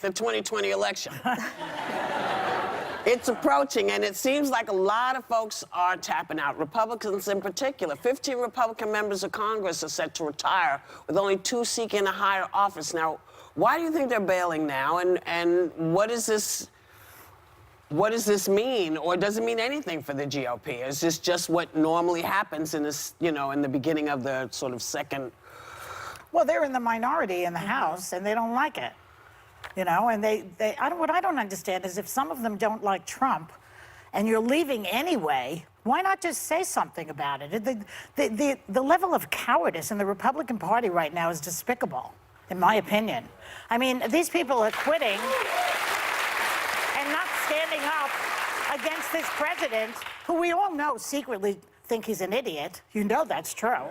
the 2020 election. It's approaching, and it seems like a lot of folks are tapping out, Republicans in particular. 15 Republican members of Congress are set to retire, with only 2 seeking a higher office. Now, why do you think they're bailing now, and what does this mean, or does it mean anything for the GOP? Is this just what normally happens in this, you know, in the beginning of the sort of second? Well, they're in the minority in the House, and they don't like it. You know, and what I don't understand is if some of them don't like Trump and you're leaving anyway, why not just say something about it? The level of cowardice in the Republican Party right now is despicable, in my opinion. I mean, these people are quitting and not standing up against this president, who we all know secretly think he's an idiot. You know that's true.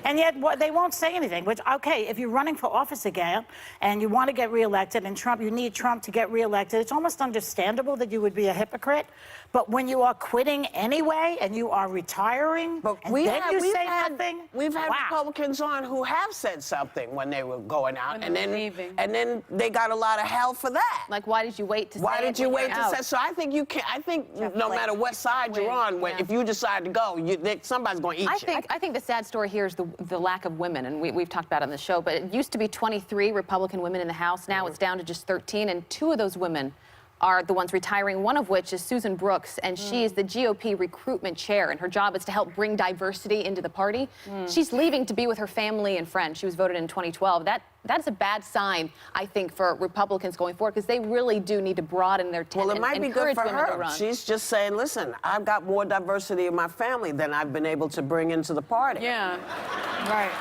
And yet they won't say anything, which, okay, if you're running for office again and you want to get reelected and you need Trump to get reelected, it's almost understandable that you would be a hypocrite. But when you are quitting anyway and you are retiring, but we've had wow. Republicans on who have said something when they were going out, and then they got a lot of hell for that. Like, why did you wait to say Why did you wait to say? So I think you can. I think no matter what side you're on, if you decide to go, somebody's going to eat you. I think the sad story here is the lack of women, and we've talked about it on the show, but it used to be 23 Republican women in the House. Now it's down to just 13, and 2 of those women are the ones retiring, one of which is Susan Brooks, and she is the GOP recruitment chair, and her job is to help bring diversity into the party. She's leaving to be with her family and friends. She was voted in 2012. That's a bad sign, I think, for Republicans going forward, because they really do need to broaden their tent. Well, it might be good for her. Run. She's just saying, listen, I've got more diversity in my family than I've been able to bring into the party. Yeah.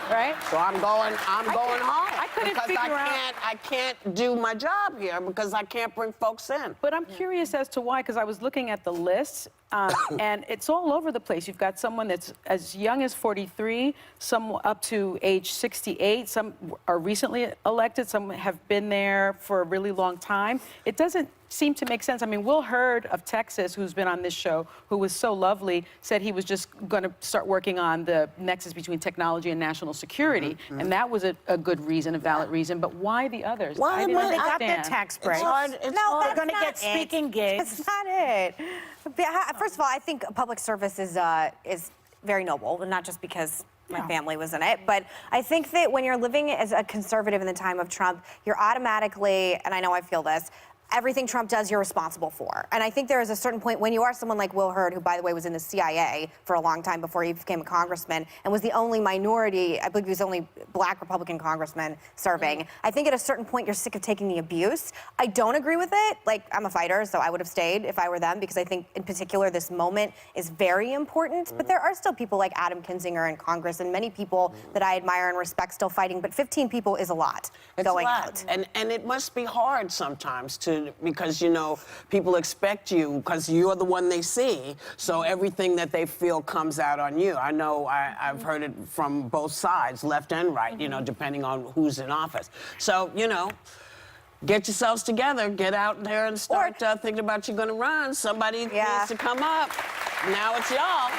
Right. So I'm going home. I couldn't figure out. I can't do my job here because I can't bring folks in. But I'm curious as to why, because I was looking at the list, and it's all over the place. You've got someone that's as young as 43, some up to age 68, some are recently elected, some have been there for a really long time. It doesn't seem to make sense. I mean, Will Hurd of Texas, who's been on this show, who was so lovely, said he was just going to start working on the nexus between technology and national security, and that was a good reason, a valid reason. But why the others? Well, they got their tax breaks. They're going to get speaking gigs. That's not it. First of all, I think public service is very noble, and not just because my family was in it, but I think that when you're living as a conservative in the time of Trump, you're automatically, and I know I feel this, everything Trump does, you're responsible for. And I think there is a certain point when you are someone like Will Hurd, who, by the way, was in the CIA for a long time before he became a congressman and was the only minority, I believe he was the only black Republican congressman serving. I think at a certain point, you're sick of taking the abuse. I don't agree with it. Like, I'm a fighter, so I would have stayed if I were them, because I think, in particular, this moment is very important. But there are still people like Adam Kinzinger in Congress and many people that I admire and respect still fighting. But 15 people is a lot going out. And it must be hard sometimes because, you know, people expect you because you're the one they see, so everything that they feel comes out on you. I know I've heard it from both sides, left and right, you know, depending on who's in office. So, you know, get yourselves together, get out there and start thinking about you're going to run. Somebody needs to come up. Now it's y'all.